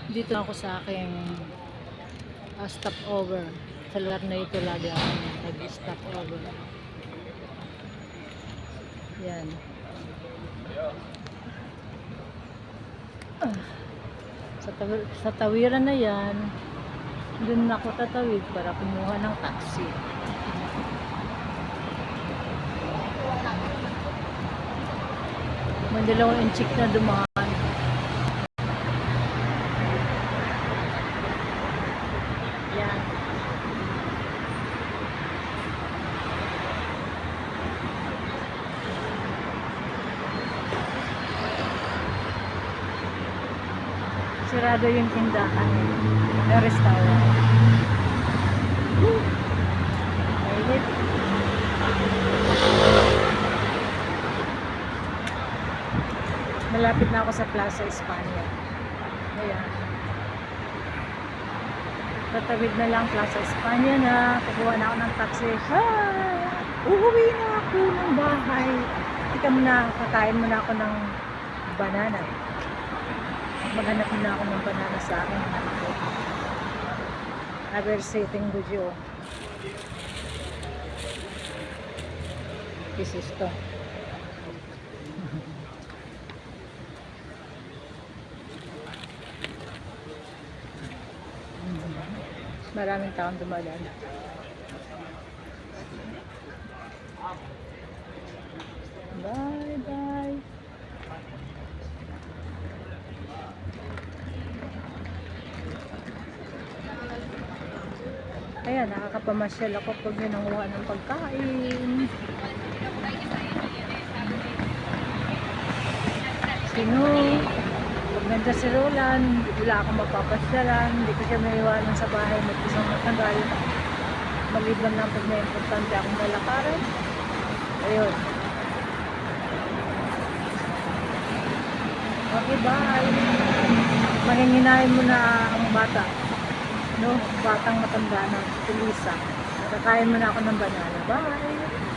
Dito ako sa aking stopover. Sa lugar na ito lagi ako nag-stopover. Yan. Sa tawiran na yan, doon ako tatawid para kumuha ng taxi. May dalawang inchik na dumaan. Yan. Sirado yung tindahan ng restaurant. Mainit. Malapit na ako sa Plaza España. Ayan. Tatawid na lang Plaza España na. Kukuha na ako ng taxi. Uuwi na ako ng bahay. Tika muna, kakain muna ako ng banana. Maghanap muna ako ng banana sa akin. A ver si tengo yo. ¿Qué es esto? Maraming taong dumadaan. Bye bye. Ayan, nakakapamasyal ako pag nanguha ng pagkain. Sino? Pag nandun si Roland, wala akong mapapasyalan. Hindi ko siya maiwanan sa bahay. Mag-isang matagal. Maliban lang pag may importante akong nalakaran. Ayun. Okay, bye. Mahinginahin mo na ang bata. No? Batang matanda na. Tulisa. Kakain mo na ako ng banana. Bye.